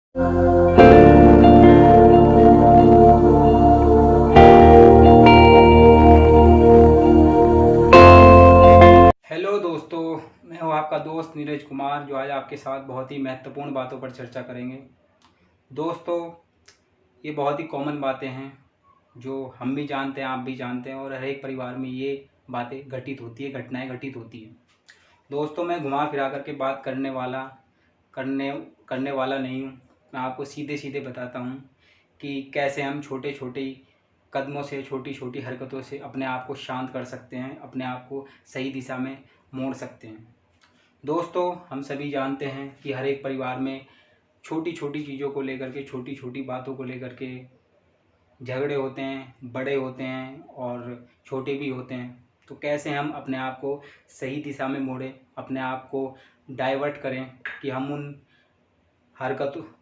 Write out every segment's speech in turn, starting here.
Hello दोस्तों, मैं हूँ आपका दोस्त नीरज कुमार, जो आज आपके साथ बहुत ही महत्वपूर्ण बातों पर चर्चा करेंगे। दोस्तों, ये बहुत ही कॉमन बातें हैं जो हम भी जानते हैं, आप भी जानते हैं, और हर एक परिवार में ये बातें घटित होती है, घटनाएं घटित होती हैं। दोस्तों, मैं घुमा फिरा करके बात करने करने वाला नहीं हूँ। मैं आपको सीधे सीधे बताता हूँ कि कैसे हम छोटे छोटे कदमों से, छोटी छोटी हरकतों से अपने आप को शांत कर सकते हैं, अपने आप को सही दिशा में मोड़ सकते हैं। दोस्तों, हम सभी जानते हैं कि हर एक परिवार में छोटी छोटी चीज़ों को लेकर के, छोटी छोटी बातों को लेकर के झगड़े होते हैं, बड़े होते हैं और छोटे भी होते हैं। तो कैसे हम अपने आप को सही दिशा में मोड़ें, अपने आप को डाइवर्ट करें कि हम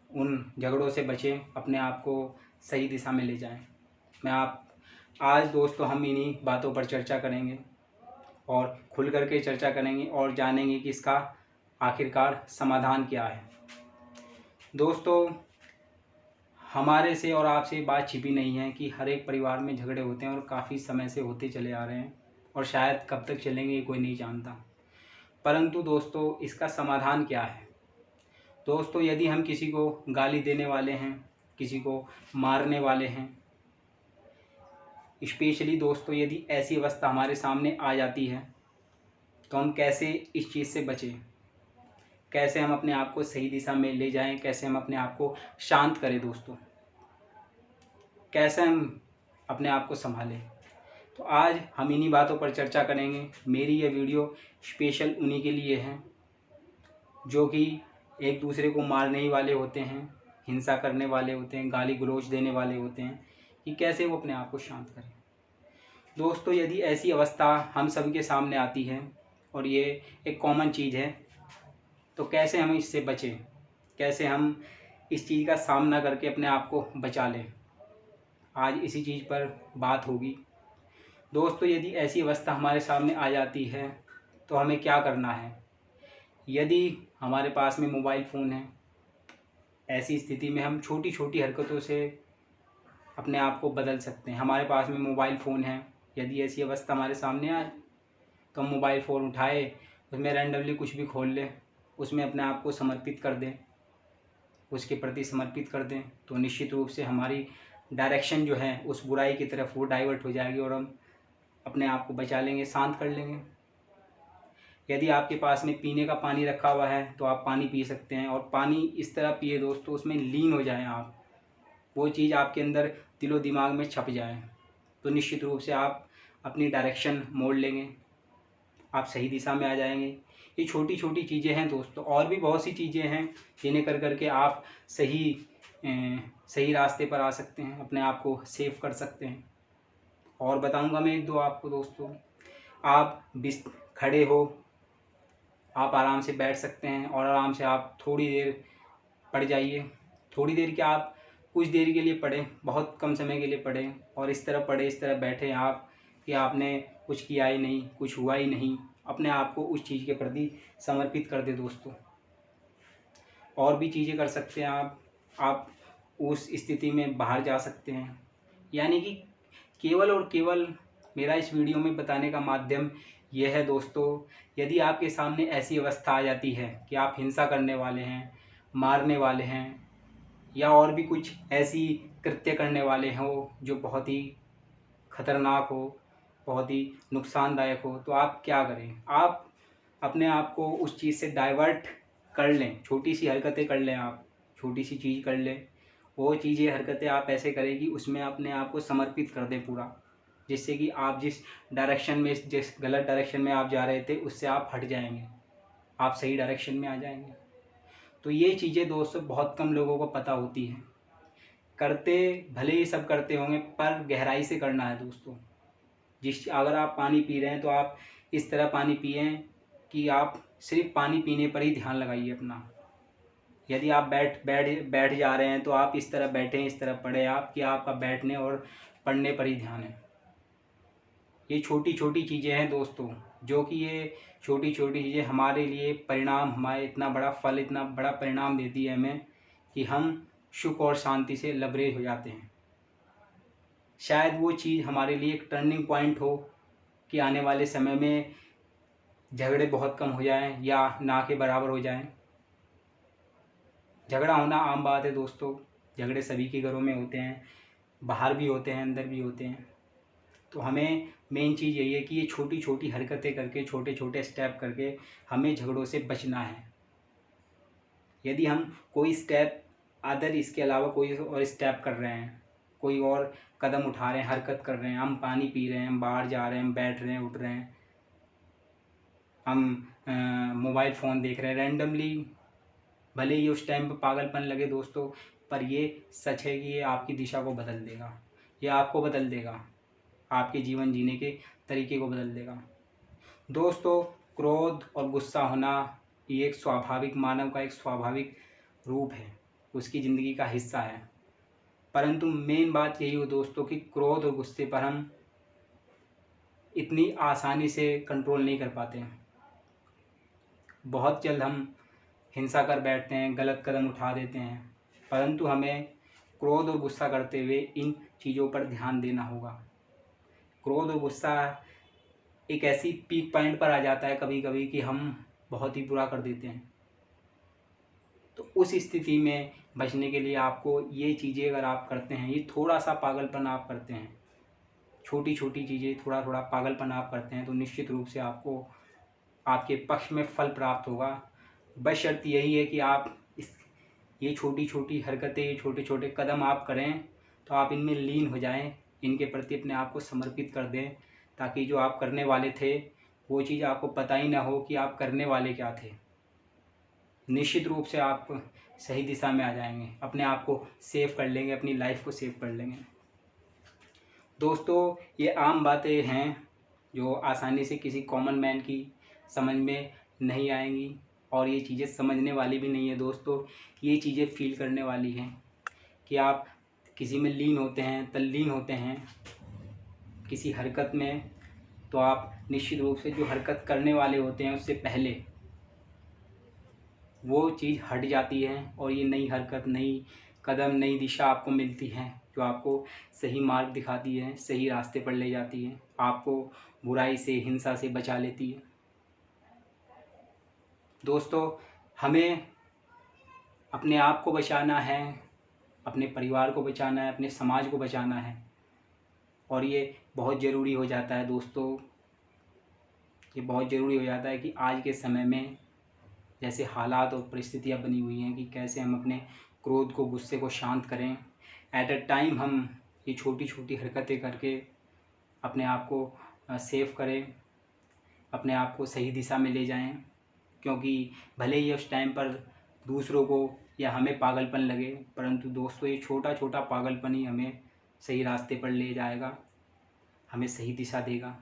उन झगड़ों से बचें, अपने आप को सही दिशा में ले जाएं। आज दोस्तों हम इन्हीं बातों पर चर्चा करेंगे और खुल करके चर्चा करेंगे और जानेंगे कि इसका आखिरकार समाधान क्या है। दोस्तों, हमारे से और आपसे बात छिपी नहीं है कि हर एक परिवार में झगड़े होते हैं और काफ़ी समय से होते चले आ रहे हैं, और शायद कब तक चलेंगे ये कोई नहीं जानता। परंतु दोस्तों, इसका समाधान क्या है? दोस्तों, यदि हम किसी को गाली देने वाले हैं, किसी को मारने वाले हैं, स्पेशली दोस्तों यदि ऐसी अवस्था हमारे सामने आ जाती है, तो हम कैसे इस चीज़ से बचें, कैसे हम अपने आप को सही दिशा में ले जाएं, कैसे हम अपने आप को शांत करें दोस्तों, कैसे हम अपने आप को संभालें। तो आज हम इन्हीं बातों पर चर्चा करेंगे। मेरी ये वीडियो स्पेशल उन्हीं के लिए है जो कि एक दूसरे को मारने ही वाले होते हैं, हिंसा करने वाले होते हैं, गाली गलौज देने वाले होते हैं, कि कैसे वो अपने आप को शांत करें। दोस्तों, यदि ऐसी अवस्था हम सभी के सामने आती है और ये एक कॉमन चीज़ है, तो कैसे हम इससे बचें, कैसे हम इस चीज़ का सामना करके अपने आप को बचा लें, आज इसी चीज़ पर बात होगी। दोस्तों, यदि ऐसी अवस्था हमारे सामने आ जाती है तो हमें क्या करना है। यदि हमारे पास में मोबाइल फ़ोन है, ऐसी स्थिति में हम छोटी छोटी हरकतों से अपने आप को बदल सकते हैं। हमारे पास में मोबाइल फ़ोन है, यदि ऐसी अवस्था हमारे सामने आए तो हम मोबाइल फ़ोन उठाए, उसमें रैंडमली कुछ भी खोल लें, उसमें अपने आप को समर्पित कर दें, उसके प्रति समर्पित कर दें, तो निश्चित रूप से हमारी डायरेक्शन जो है उस बुराई की तरफ वो डाइवर्ट हो जाएगी और हम अपने आप को बचा लेंगे, शांत कर लेंगे। यदि आपके पास में पीने का पानी रखा हुआ है तो आप पानी पी सकते हैं, और पानी इस तरह पिए दोस्तों, उसमें लीन हो जाएं आप, वो चीज़ आपके अंदर दिलो दिमाग में छप जाए, तो निश्चित रूप से आप अपनी डायरेक्शन मोड़ लेंगे, आप सही दिशा में आ जाएंगे। ये छोटी छोटी चीज़ें हैं दोस्तों, और भी बहुत सी चीज़ें हैं जिन्हें कर करके आप सही रास्ते पर आ सकते हैं, अपने आप को सेव कर सकते हैं। और बताऊंगा मैं एक दो आपको दोस्तों। आप खड़े हो, आप आराम से बैठ सकते हैं और आराम से आप थोड़ी देर पड़ जाइए। थोड़ी देर क्या, आप कुछ देर के लिए पढ़ें, बहुत कम समय के लिए पढ़ें, और इस तरह पढ़ें, इस तरह बैठें आप कि आपने कुछ किया ही नहीं, कुछ हुआ ही नहीं, अपने आप को उस चीज़ के प्रति समर्पित कर दे दोस्तों। और भी चीज़ें कर सकते हैं आप उस स्थिति में बाहर जा सकते हैं। यानी कि केवल और केवल मेरा इस वीडियो में बताने का माध्यम यह है दोस्तों, यदि आपके सामने ऐसी अवस्था आ जाती है कि आप हिंसा करने वाले हैं, मारने वाले हैं, या और भी कुछ ऐसी कृत्य करने वाले हो जो बहुत ही खतरनाक हो, बहुत ही नुकसानदायक हो, तो आप क्या करें। आप अपने आप को उस चीज़ से डाइवर्ट कर लें, छोटी सी हरकतें कर लें, आप छोटी सी चीज़ कर लें, वो चीज़ें हरकतें आप ऐसे करें कि उसमें अपने आप को समर्पित कर दें पूरा, जिससे कि आप जिस गलत डायरेक्शन में आप जा रहे थे उससे आप हट जाएंगे, आप सही डायरेक्शन में आ जाएंगे। तो ये चीज़ें दोस्तों बहुत कम लोगों को पता होती हैं। करते भले ही सब करते होंगे, पर गहराई से करना है दोस्तों। अगर आप पानी पी रहे हैं तो आप इस तरह पानी पिएं कि आप सिर्फ पानी पीने पर ही ध्यान लगाइए अपना। यदि आप बैठ जा रहे हैं तो आप इस तरह बैठें, इस तरह पढ़ें आप कि आपका बैठने और पढ़ने पर ही ध्यान है। ये छोटी छोटी चीज़ें हैं दोस्तों, जो कि ये छोटी छोटी चीज़ें हमारे लिए परिणाम, हमारे इतना बड़ा फल, इतना बड़ा परिणाम देती है हमें, कि हम सुख और शांति से लबरेज हो जाते हैं। शायद वो चीज़ हमारे लिए एक टर्निंग पॉइंट हो कि आने वाले समय में झगड़े बहुत कम हो जाएं या ना के बराबर हो जाएं। झगड़ा होना आम बात है दोस्तों, झगड़े सभी के घरों में होते हैं, बाहर भी होते हैं, अंदर भी होते हैं। तो हमें मेन चीज़ यही है कि ये छोटी छोटी हरकतें करके, छोटे छोटे स्टेप करके हमें झगड़ों से बचना है। यदि हम कोई स्टेप अदर इसके अलावा कोई और स्टेप कर रहे हैं, कोई और कदम उठा रहे हैं, हरकत कर रहे हैं, हम पानी पी रहे हैं, हम बाहर जा रहे हैं, हम बैठ रहे हैं, उठ रहे हैं, हम मोबाइल फ़ोन देख रहे हैं रैंडमली, भले ही उस टाइम पर पागलपन लगे दोस्तों, पर ये सच है कि ये आपकी दिशा को बदल देगा, ये आपको बदल देगा, आपके जीवन जीने के तरीके को बदल देगा। दोस्तों, क्रोध और गुस्सा होना ये एक स्वाभाविक, मानव का एक स्वाभाविक रूप है, उसकी ज़िंदगी का हिस्सा है। परंतु मेन बात यही हो दोस्तों कि क्रोध और गुस्से पर हम इतनी आसानी से कंट्रोल नहीं कर पाते हैं। बहुत जल्द हम हिंसा कर बैठते हैं, गलत कदम उठा देते हैं। परंतु हमें क्रोध और गुस्सा करते हुए इन चीज़ों पर ध्यान देना होगा। क्रोध और गुस्सा एक ऐसी पीक पॉइंट पर आ जाता है कभी कभी कि हम बहुत ही बुरा कर देते हैं। तो उस स्थिति में बचने के लिए आपको ये चीज़ें अगर आप करते हैं, ये थोड़ा सा पागलपन आप करते हैं, छोटी छोटी चीज़ें थोड़ा थोड़ा पागलपन आप करते हैं, तो निश्चित रूप से आपको आपके पक्ष में फल प्राप्त होगा। बस शर्त यही है कि आप ये छोटी छोटी हरकतें, ये छोटे छोटे कदम आप करें, तो आप इनमें लीन हो जाएं, इनके प्रति अपने आप को समर्पित कर दें, ताकि जो आप करने वाले थे वो चीज़ आपको पता ही ना हो कि आप करने वाले क्या थे। निश्चित रूप से आप सही दिशा में आ जाएंगे, अपने आप को सेव कर लेंगे, अपनी लाइफ को सेव कर लेंगे। दोस्तों, ये आम बातें हैं जो आसानी से किसी कॉमन मैन की समझ में नहीं आएंगी, और ये चीज़ें समझने वाली भी नहीं है दोस्तों। ये चीज़ें फील करने वाली हैं कि आप किसी में लीन होते हैं, तल्लीन होते हैं किसी हरकत में, तो आप निश्चित रूप से जो हरकत करने वाले होते हैं उससे पहले वो चीज़ हट जाती है, और ये नई हरकत, नई कदम, नई दिशा आपको मिलती है, जो आपको सही मार्ग दिखाती है, सही रास्ते पर ले जाती है, आपको बुराई से, हिंसा से बचा लेती है। दोस्तों, हमें अपने आप को बचाना है, अपने परिवार को बचाना है, अपने समाज को बचाना है, और ये बहुत ज़रूरी हो जाता है दोस्तों। ये बहुत ज़रूरी हो जाता है कि आज के समय में जैसे हालात और परिस्थितियाँ बनी हुई हैं कि कैसे हम अपने क्रोध को, गुस्से को शांत करें। एट अ टाइम हम ये छोटी छोटी हरकतें करके अपने आप को सेव करें, अपने आप को सही दिशा में ले जाएं। क्योंकि भले ही उस टाइम पर दूसरों को या हमें पागलपन लगे, परंतु दोस्तों ये छोटा छोटा पागलपन ही हमें सही रास्ते पर ले जाएगा, हमें सही दिशा देगा,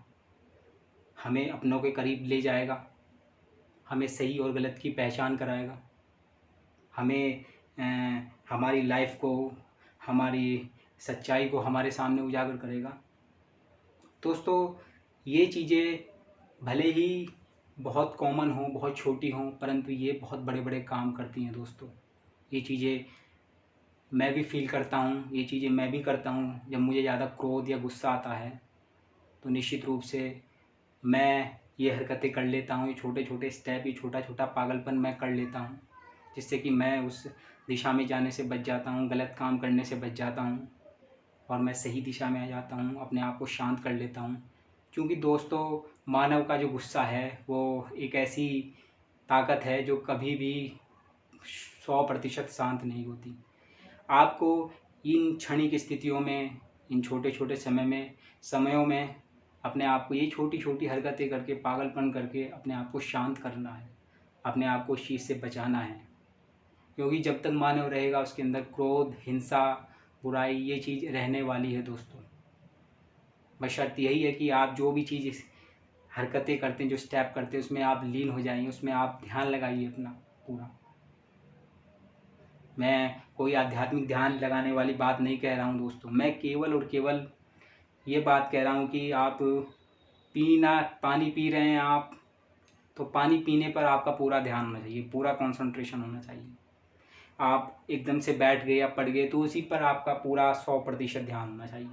हमें अपनों के करीब ले जाएगा, हमें सही और गलत की पहचान कराएगा, हमें हमारी लाइफ को, हमारी सच्चाई को हमारे सामने उजागर करेगा। दोस्तों, ये चीज़ें भले ही बहुत कॉमन हों, बहुत छोटी हों, परंतु ये बहुत बड़े बड़े काम करती हैं दोस्तों। ये चीज़ें मैं भी फील करता हूँ, ये चीज़ें मैं भी करता हूँ। जब मुझे ज़्यादा क्रोध या गुस्सा आता है तो निश्चित रूप से मैं ये हरकतें कर लेता हूँ, ये छोटे छोटे स्टेप, ये छोटा छोटा पागलपन मैं कर लेता हूँ, जिससे कि मैं उस दिशा में जाने से बच जाता हूँ, गलत काम करने से बच जाता हूँ, और मैं सही दिशा में आ जाता हूँ, अपने आप को शांत कर लेता हूँ। क्योंकि दोस्तों, मानव का जो गुस्सा है वो एक ऐसी ताकत है जो कभी भी 100% शांत नहीं होती। आपको इन क्षणिक स्थितियों में, इन छोटे छोटे समयों में अपने आप को ये छोटी छोटी हरकतें करके, पागलपन करके अपने आप को शांत करना है, अपने आप को उस चीज़ से बचाना है। क्योंकि जब तक मानव रहेगा उसके अंदर क्रोध, हिंसा, बुराई ये चीज़ रहने वाली है दोस्तों। बशर्त यही है कि आप जो भी चीज़ हरकतें करते हैं, जो स्टेप करते हैं, उसमें आप लीन हो जाइए, उसमें आप ध्यान लगाइए अपना पूरा। मैं कोई आध्यात्मिक ध्यान लगाने वाली बात नहीं कह रहा हूँ दोस्तों, मैं केवल और केवल ये बात कह रहा हूँ कि आप पानी पी रहे हैं आप, तो पानी पीने पर आपका पूरा ध्यान होना चाहिए, पूरा कंसंट्रेशन होना चाहिए। आप एकदम से बैठ गए या पड़ गए तो उसी पर आपका पूरा 100% ध्यान होना चाहिए।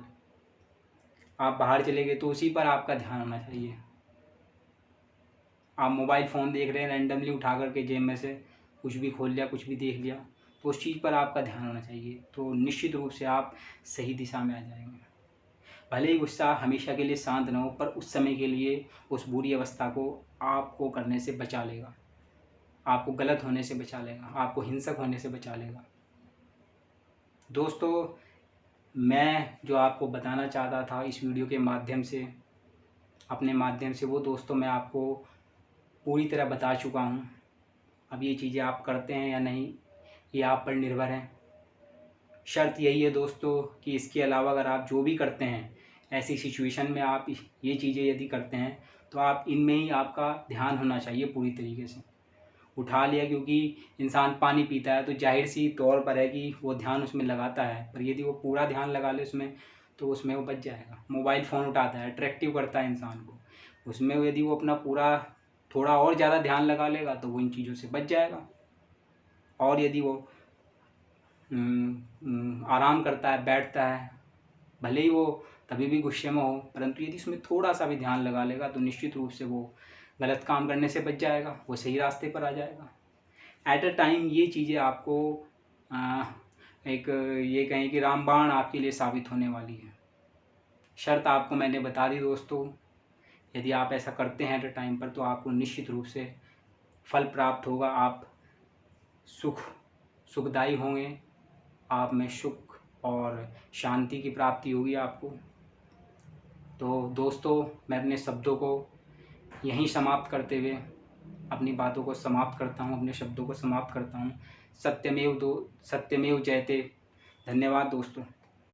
आप बाहर चले गए तो उसी पर आपका ध्यान होना चाहिए। आप मोबाइल फ़ोन देख रहे हैं, रैंडमली उठा करके जेब में से कुछ भी खोल लिया, कुछ भी देख लिया, तो उस चीज़ पर आपका ध्यान होना चाहिए। तो निश्चित रूप से आप सही दिशा में आ जाएंगे। भले ही गुस्सा हमेशा के लिए शांत ना हो, पर उस समय के लिए उस बुरी अवस्था को आपको करने से बचा लेगा, आपको गलत होने से बचा लेगा, आपको हिंसक होने से बचा लेगा। दोस्तों, मैं जो आपको बताना चाहता था इस वीडियो के माध्यम से, अपने माध्यम से, वो दोस्तों मैं आपको पूरी तरह बता चुका हूँ। अब ये चीज़ें आप करते हैं या नहीं, ये आप पर निर्भर है। शर्त यही है दोस्तों कि इसके अलावा अगर आप जो भी करते हैं, ऐसी सिचुएशन में आप ये चीज़ें यदि करते हैं तो आप इनमें ही आपका ध्यान होना चाहिए पूरी तरीके से। उठा लिया क्योंकि इंसान पानी पीता है तो जाहिर सी तौर पर है कि वो ध्यान उसमें लगाता है, पर यदि वो पूरा ध्यान लगा ले उसमें तो उसमें वो बच जाएगा। मोबाइल फ़ोन उठाता है, अट्रैक्टिव करता है इंसान को, उसमें यदि वो अपना पूरा थोड़ा और ज़्यादा ध्यान लगा लेगा तो वो इन चीज़ों से बच जाएगा। और यदि वो आराम करता है, बैठता है, भले ही वो तभी भी गुस्से में हो, परंतु यदि उसमें थोड़ा सा भी ध्यान लगा लेगा तो निश्चित रूप से वो गलत काम करने से बच जाएगा, वो सही रास्ते पर आ जाएगा। एट अ टाइम ये चीज़ें आपको एक ये कहें कि रामबाण आपके लिए साबित होने वाली है। शर्त आपको मैंने बता दी दोस्तों, यदि आप ऐसा करते हैं एट अ टाइम पर तो आपको निश्चित रूप से फल प्राप्त होगा। आप सुखदायी होंगे, आप में सुख और शांति की प्राप्ति होगी आपको। तो दोस्तों, मैं अपने शब्दों को यहीं समाप्त करते हुए अपनी बातों को समाप्त करता हूँ, अपने शब्दों को समाप्त करता हूँ। सत्यमेव जयते। धन्यवाद दोस्तों।